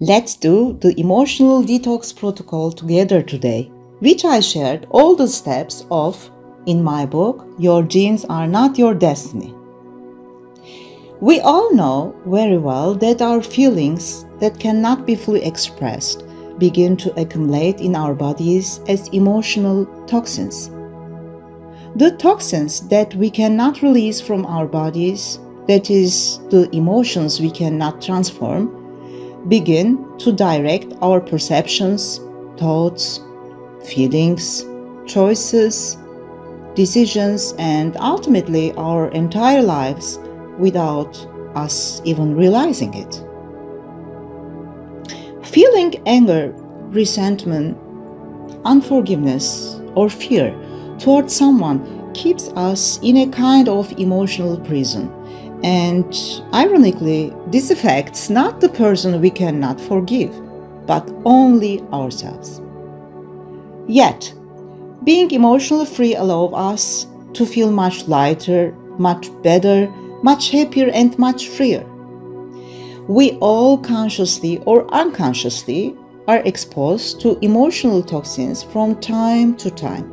Let's do the emotional detox protocol together today, which I shared all the steps of in my book, Your Genes Are Not Your Destiny. We all know very well that our feelings that cannot be fully expressed begin to accumulate in our bodies as emotional toxins. The toxins that we cannot release from our bodies, that is, the emotions we cannot transform, begin to direct our perceptions, thoughts, feelings, choices, decisions, and ultimately our entire lives without us even realizing it. Feeling anger, resentment, unforgiveness, or fear towards someone keeps us in a kind of emotional prison. And ironically, this affects not the person we cannot forgive, but only ourselves. Yet, being emotionally free allows us to feel much lighter, much better, much happier, and much freer. We all consciously or unconsciously are exposed to emotional toxins from time to time.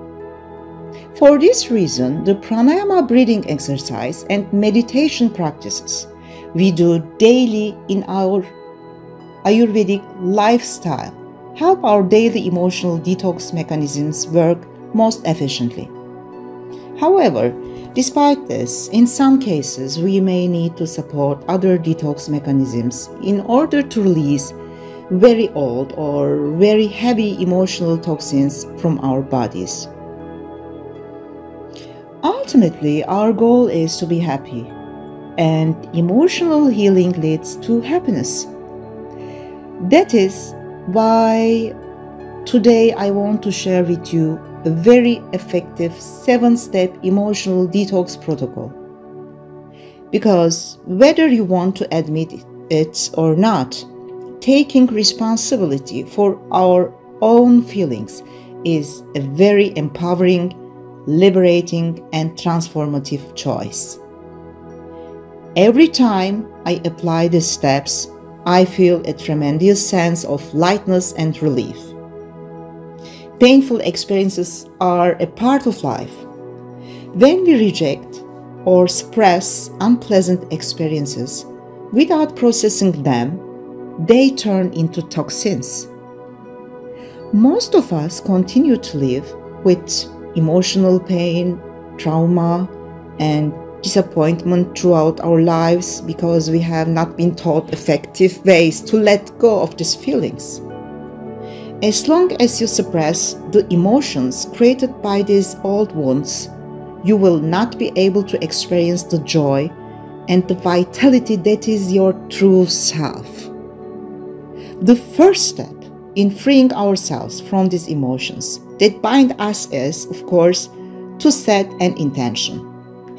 For this reason, the pranayama breathing exercise and meditation practices we do daily in our Ayurvedic lifestyle help our daily emotional detox mechanisms work most efficiently. However, despite this, in some cases we may need to support other detox mechanisms in order to release very old or very heavy emotional toxins from our bodies. Ultimately, our goal is to be happy, and emotional healing leads to happiness. That is why today I want to share with you a very effective 7-step emotional detox protocol. Because whether you want to admit it or not, taking responsibility for our own feelings is a very empowering, liberating, and transformative choice. Every time I apply these steps, I feel a tremendous sense of lightness and relief. Painful experiences are a part of life. When we reject or suppress unpleasant experiences without processing them, they turn into toxins. Most of us continue to live with emotional pain, trauma, and disappointment throughout our lives because we have not been taught effective ways to let go of these feelings. As long as you suppress the emotions created by these old wounds, you will not be able to experience the joy and the vitality that is your true self. The first step in freeing ourselves from these emotions that bind us is, of course, to set an intention,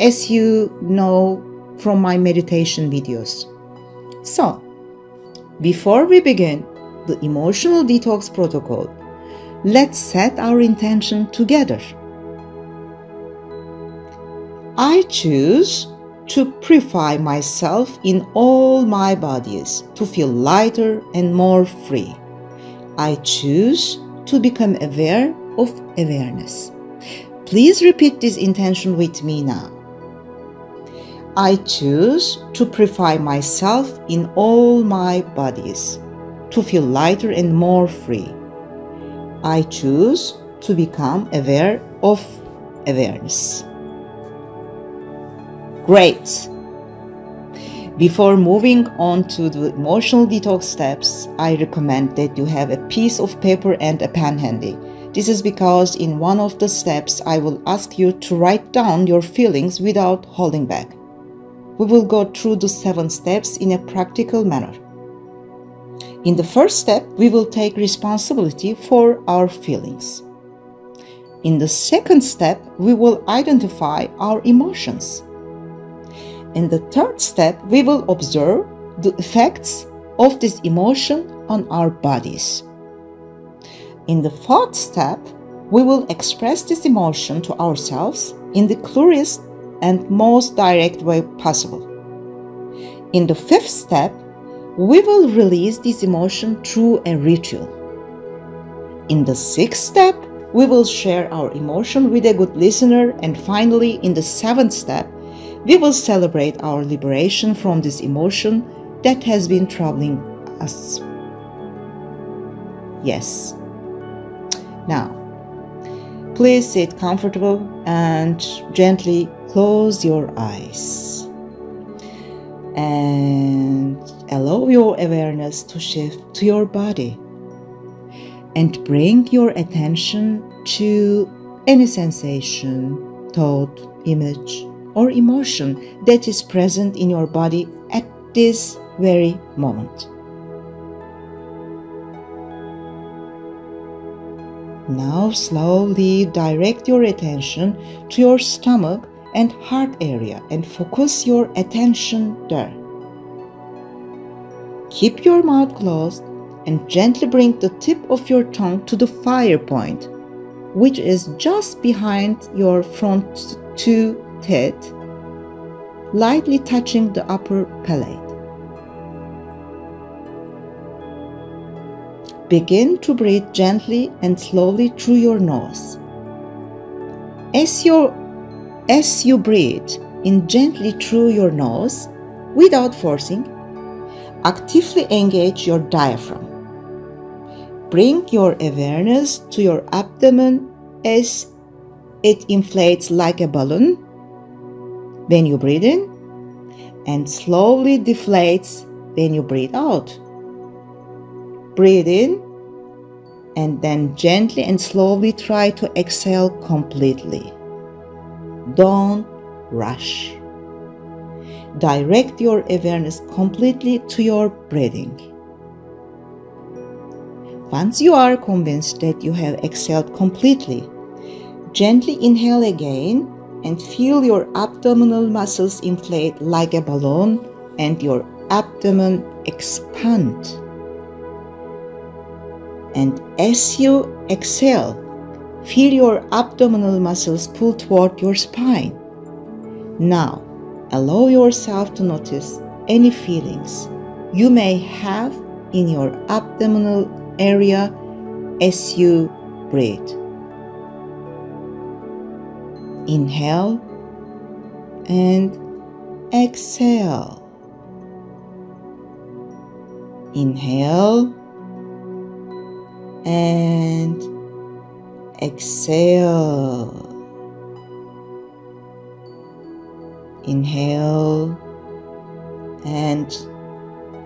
as you know from my meditation videos. So, before we begin the emotional detox protocol, let's set our intention together. I choose to purify myself in all my bodies to feel lighter and more free. I choose to become aware of awareness. Please repeat this intention with me now. I choose to purify myself in all my bodies to feel lighter and more free. I choose to become aware of awareness. Great! Before moving on to the emotional detox steps, I recommend that you have a piece of paper and a pen handy. This is because in one of the steps, I will ask you to write down your feelings without holding back. We will go through the 7 steps in a practical manner. In the first step, we will take responsibility for our feelings. In the second step, we will identify our emotions. In the third step, we will observe the effects of this emotion on our bodies. In the fourth step, we will express this emotion to ourselves in the clearest and most direct way possible. In the fifth step, We will release this emotion through a ritual. In the 6th step, we will share our emotion with a good listener, and finally, in the 7th step, we will celebrate our liberation from this emotion that has been troubling us. Yes. Now, please sit comfortable and gently close your eyes and allow your awareness to shift to your body and bring your attention to any sensation, thought, image, or emotion that is present in your body at this very moment. Now slowly direct your attention to your stomach and heart area and focus your attention there. Keep your mouth closed and gently bring the tip of your tongue to the fire point, which is just behind your front two teeth, lightly touching the upper palate. Begin to breathe gently and slowly through your nose. As you breathe in gently through your nose, without forcing, actively engage your diaphragm. Bring your awareness to your abdomen as it inflates like a balloon when you breathe in and slowly deflates when you breathe out. Breathe in and then gently and slowly try to exhale completely. Don't rush. Direct your awareness completely to your breathing. Once you are convinced that you have exhaled completely, gently inhale again and feel your abdominal muscles inflate like a balloon and your abdomen expand. And as you exhale, feel your abdominal muscles pull toward your spine. Now, allow yourself to notice any feelings you may have in your abdominal area as you breathe. Inhale and exhale. Inhale and exhale. Inhale and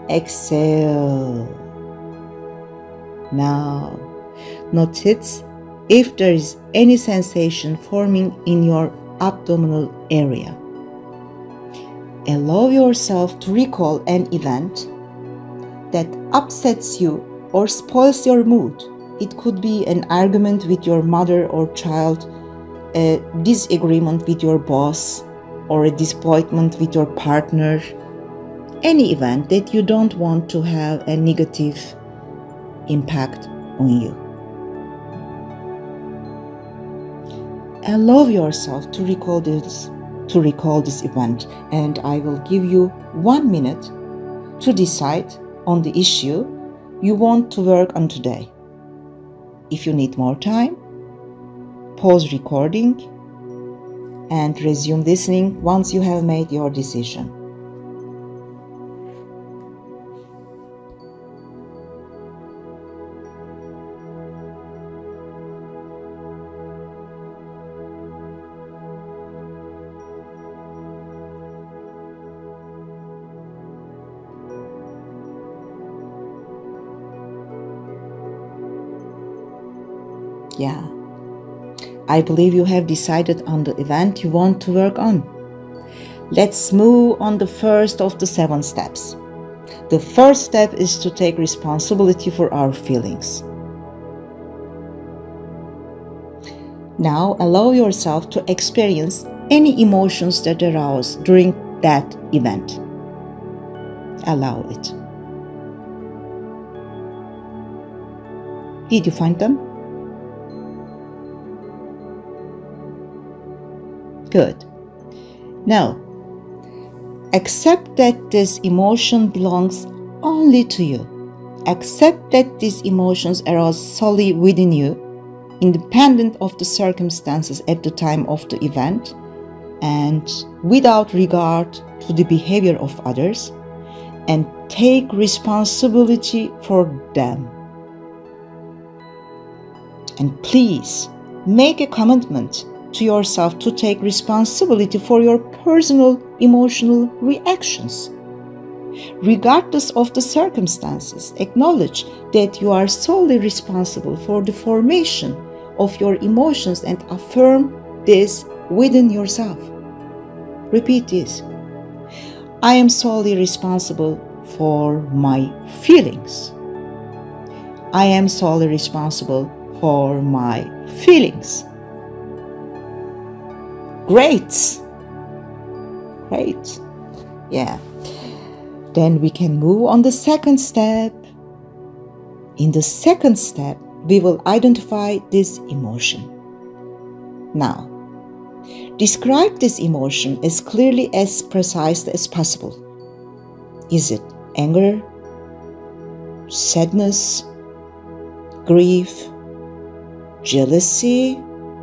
exhale. Now, notice if there is any sensation forming in your abdominal area. Allow yourself to recall an event that upsets you or spoils your mood. It could be an argument with your mother or child, a disagreement with your boss, or a disappointment with your partner. Any event that you don't want to have a negative impact on you. Allow yourself to recall this event, and I will give you 1 minute to decide on the issue you want to work on today. If you need more time, pause recording and resume listening once you have made your decision. Yeah, I believe you have decided on the event you want to work on. Let's move on the first of the 7 steps. The first step is to take responsibility for our feelings. Now allow yourself to experience any emotions that arouse during that event. Allow it. Did you find them? Good. Now, accept that this emotion belongs only to you. Accept that these emotions arose solely within you, independent of the circumstances at the time of the event, and without regard to the behavior of others, and take responsibility for them. And please make a commitment to yourself to take responsibility for your personal emotional reactions. Regardless of the circumstances, acknowledge that you are solely responsible for the formation of your emotions and affirm this within yourself. Repeat this. I am solely responsible for my feelings. I am solely responsible for my feelings. Great. Great. Yeah. Then we can move on the second step. In the second step, we will identify this emotion. Now, describe this emotion as clearly as precise as possible. Is it anger, sadness, grief, jealousy,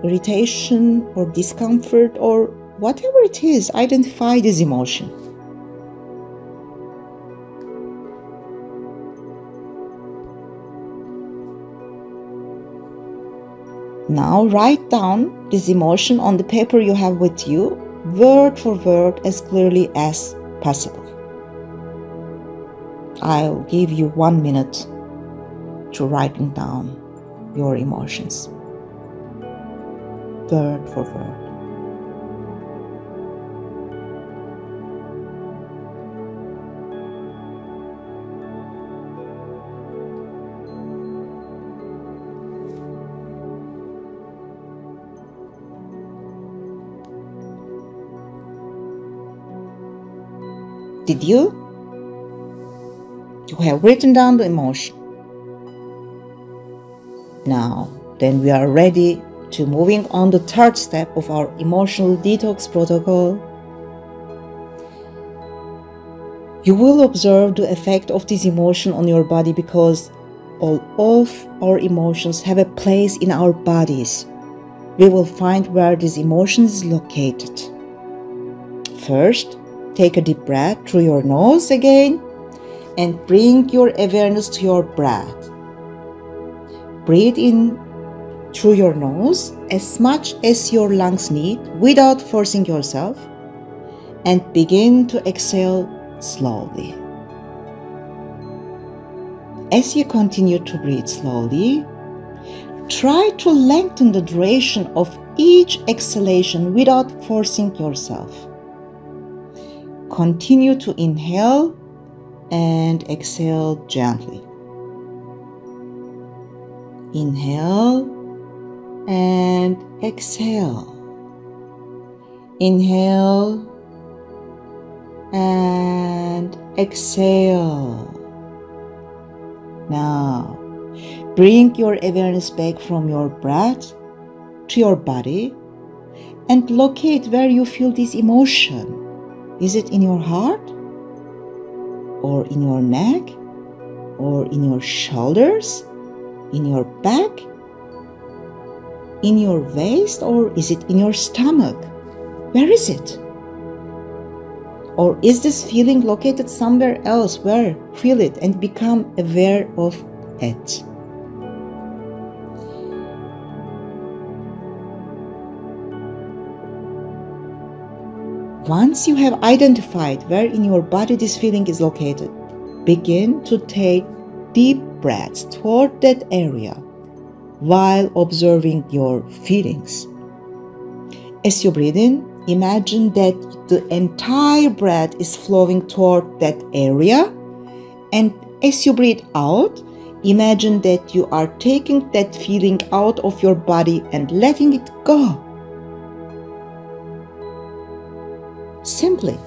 irritation, or discomfort, or whatever it is? Identify this emotion. Now write down this emotion on the paper you have with you, word for word, as clearly as possible. I'll give you 1 minute to writing down your emotions, word for word. Did you? You have written down the emotion. Now, then we are ready to moving on the third step of our emotional detox protocol. You will observe the effect of this emotion on your body because all of our emotions have a place in our bodies. We will find where this emotion is located. First, take a deep breath through your nose again and bring your awareness to your breath. Breathe in through your nose as much as your lungs need without forcing yourself, and begin to exhale slowly. As you continue to breathe slowly, try to lengthen the duration of each exhalation without forcing yourself. Continue to inhale and exhale gently. Inhale and exhale. Inhale and exhale. Now, bring your awareness back from your breath to your body and locate where you feel this emotion. Is it in your heart? Or in your neck? Or in your shoulders? In your back? In your waist? Or is it in your stomach? Where is it? Or is this feeling located somewhere else? Where? Feel it and become aware of it. Once you have identified where in your body this feeling is located, begin to take deep breaths toward that area while observing your feelings. As you breathe in, imagine that the entire breath is flowing toward that area, and as you breathe out, imagine that you are taking that feeling out of your body and letting it go. Simply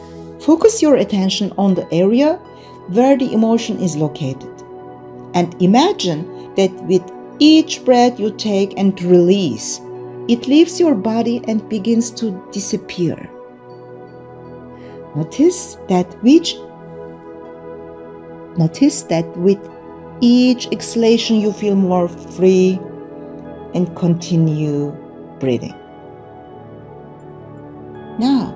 focus your attention on the area where the emotion is located, and imagine that with each breath you take and release, it leaves your body and begins to disappear. Notice that with Notice that with each exhalation you feel more free, and continue breathing. Now,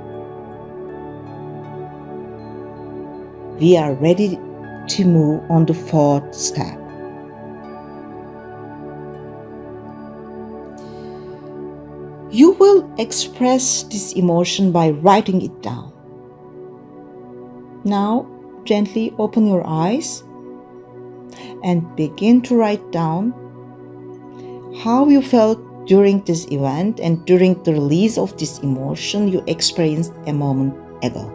we are ready to move on the fourth step. You will express this emotion by writing it down. Now, gently open your eyes and begin to write down how you felt during this event and during the release of this emotion you experienced a moment ago.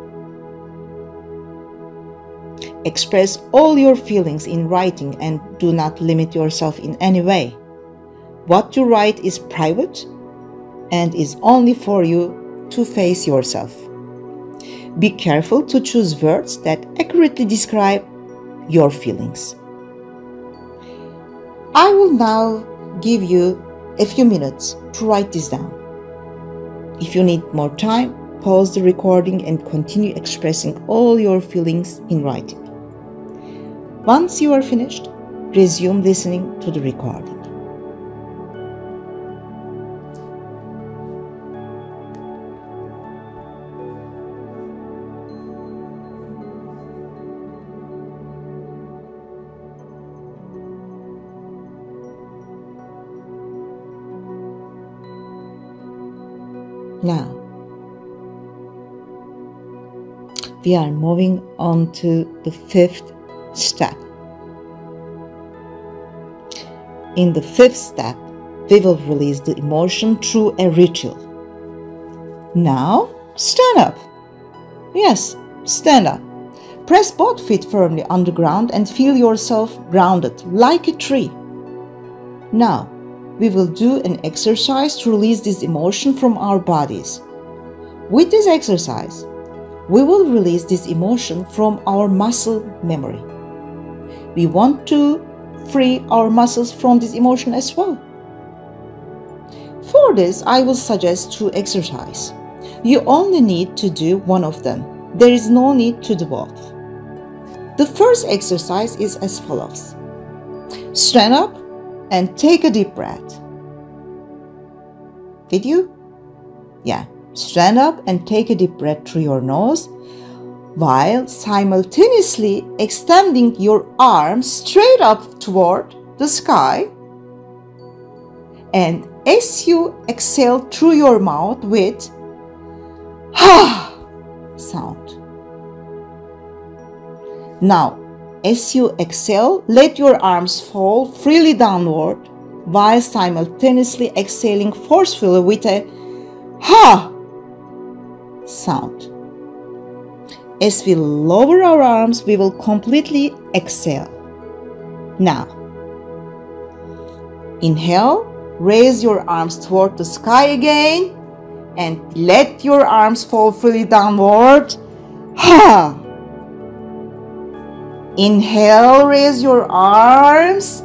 Express all your feelings in writing and do not limit yourself in any way. What you write is private and is only for you to face yourself. Be careful to choose words that accurately describe your feelings. I will now give you a few minutes to write this down. If you need more time, pause the recording and continue expressing all your feelings in writing. Once you are finished, resume listening to the recording. Now, we are moving on to the fifth step. In the fifth step, we will release the emotion through a ritual. Now, stand up. Yes, stand up. Press both feet firmly on the ground and feel yourself grounded like a tree. Now, we will do an exercise to release this emotion from our bodies. With this exercise, we will release this emotion from our muscle memory. We want to free our muscles from this emotion as well. For this, I will suggest two exercises. You only need to do one of them. There is no need to do both. The first exercise is as follows. Stand up and take a deep breath. Did you? Yeah. Stand up and take a deep breath through your nose while simultaneously extending your arms straight up toward the sky. And as you exhale through your mouth with ha sound. Now, as you exhale, let your arms fall freely downward while simultaneously exhaling forcefully with a ha sound. As we lower our arms, we will completely exhale. Now, inhale, raise your arms toward the sky again, and let your arms fall freely downward. Ha! Inhale, raise your arms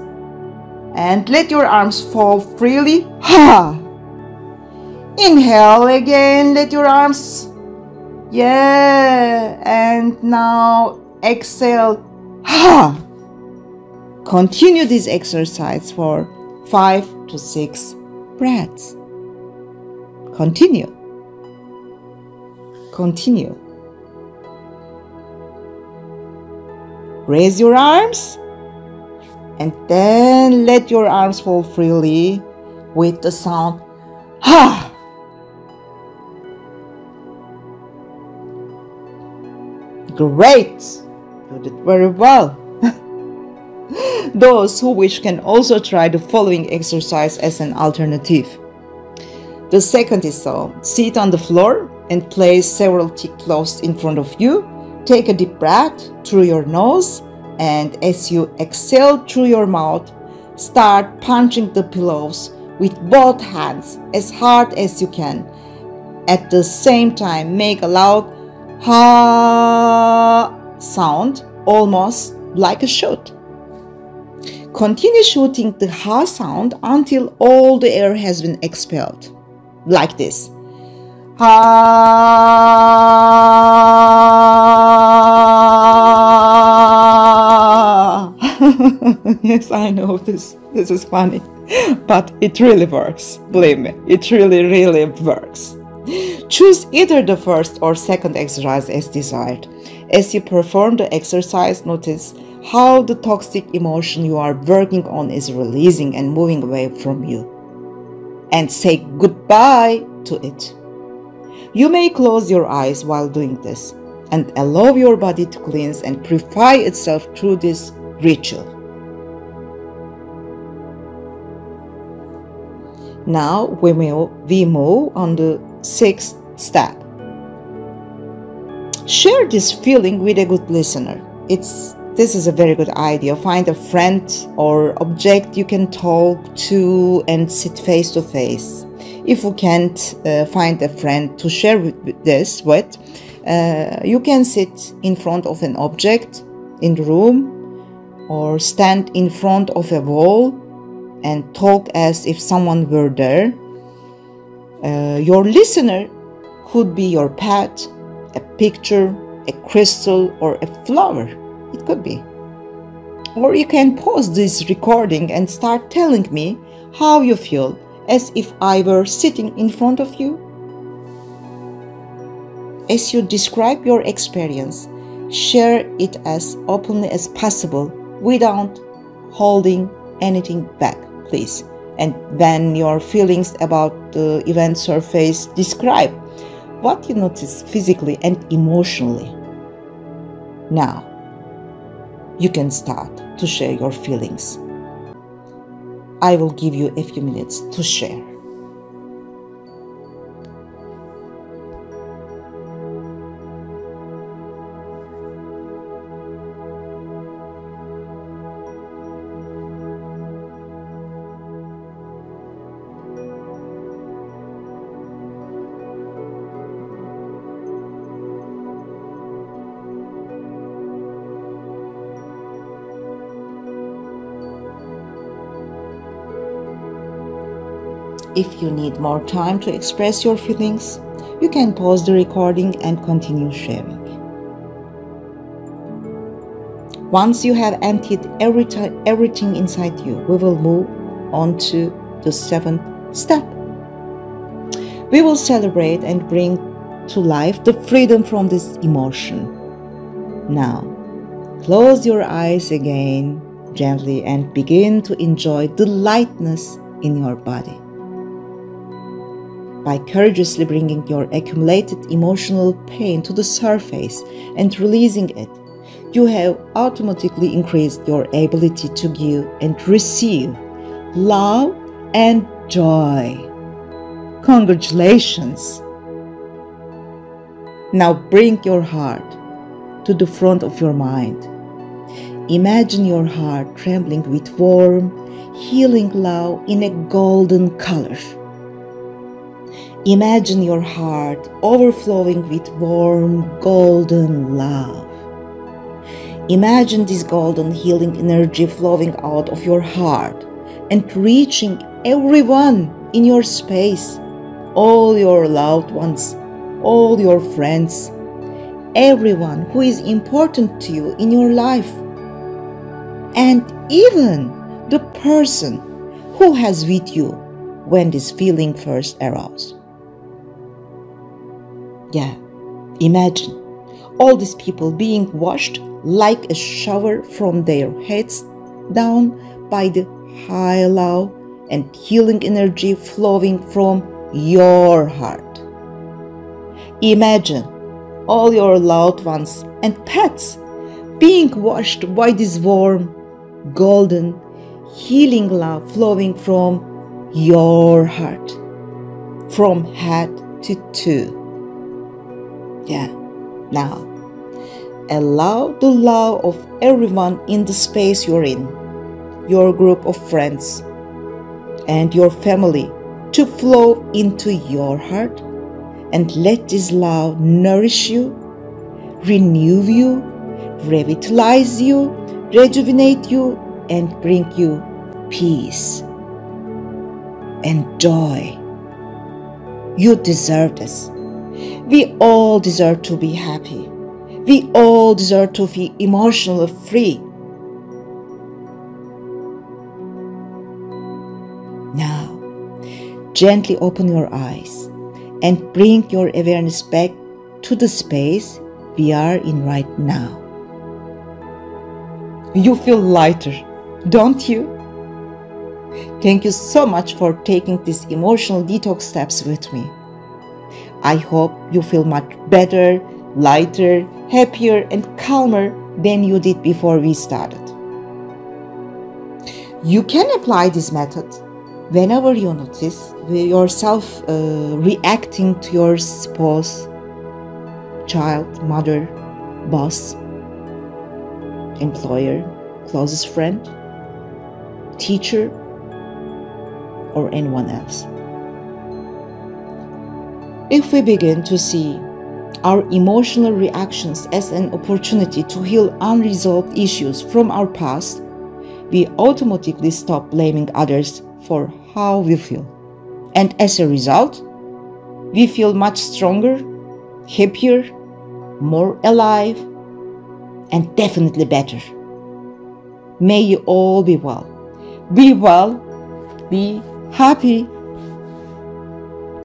and let your arms fall freely. Ha! Inhale again, let your arms. Yeah, and now exhale. Ha! Continue this exercise for 5 to 6 breaths. Continue. Continue. Raise your arms and then let your arms fall freely with the sound ha. Great! You did very well. Those who wish can also try the following exercise as an alternative. The second is so. Sit on the floor and place several thick cloths in front of you. Take a deep breath through your nose, and as you exhale through your mouth, start punching the pillows with both hands as hard as you can. At the same time, make a loud ha sound, almost like a shot. Continue shooting the ha sound until all the air has been expelled, like this. Ha. Ah, yes, I know this is funny, but it really works. Believe me, it really works. Choose either the first or second exercise as desired. As you perform the exercise, notice how the toxic emotion you are working on is releasing and moving away from you. And say goodbye to it. You may close your eyes while doing this and allow your body to cleanse and purify itself through this ritual. Now we move on the sixth step. Share this feeling with a good listener. This is a very good idea. Find a friend or object you can talk to and sit face to face. If you can't find a friend to share this with, you can sit in front of an object in the room or stand in front of a wall and talk as if someone were there. Your listener could be your pet, a picture, a crystal, or a flower. It could be. Or you can pause this recording and start telling me how you feel as if I were sitting in front of you. As you describe your experience, share it as openly as possible without holding anything back, please. And when your feelings about the event surface, describe what you notice physically and emotionally. Now, you can start to share your feelings. I will give you a few minutes to share. If you need more time to express your feelings, you can pause the recording and continue sharing. Once you have emptied everything inside you, we will move on to the seventh step. We will celebrate and bring to life the freedom from this emotion. Now, close your eyes again gently and begin to enjoy the lightness in your body. By courageously bringing your accumulated emotional pain to the surface and releasing it, you have automatically increased your ability to give and receive love and joy. Congratulations! Now bring your heart to the front of your mind. Imagine your heart trembling with warm, healing love in a golden color. Imagine your heart overflowing with warm, golden love. Imagine this golden healing energy flowing out of your heart and reaching everyone in your space, all your loved ones, all your friends, everyone who is important to you in your life, and even the person who has with you when this feeling first arose. Yeah, imagine all these people being washed like a shower from their heads down by the high love and healing energy flowing from your heart. Imagine all your loved ones and pets being washed by this warm, golden, healing love flowing from your heart, from head to toe. Yeah, now allow the love of everyone in the space you're in, your group of friends, and your family to flow into your heart, and let this love nourish you, renew you, revitalize you, rejuvenate you, and bring you peace and joy. You deserve this. We all deserve to be happy. We all deserve to be emotionally free. Now, gently open your eyes and bring your awareness back to the space we are in right now. You feel lighter, don't you? Thank you so much for taking these emotional detox steps with me. I hope you feel much better, lighter, happier, and calmer than you did before we started. You can apply this method whenever you notice yourself reacting to your spouse, child, mother, boss, employer, closest friend, teacher, or anyone else. If we begin to see our emotional reactions as an opportunity to heal unresolved issues from our past, we automatically stop blaming others for how we feel. And as a result, we feel much stronger, happier, more alive, and definitely better. May you all be well. Be well, be happy,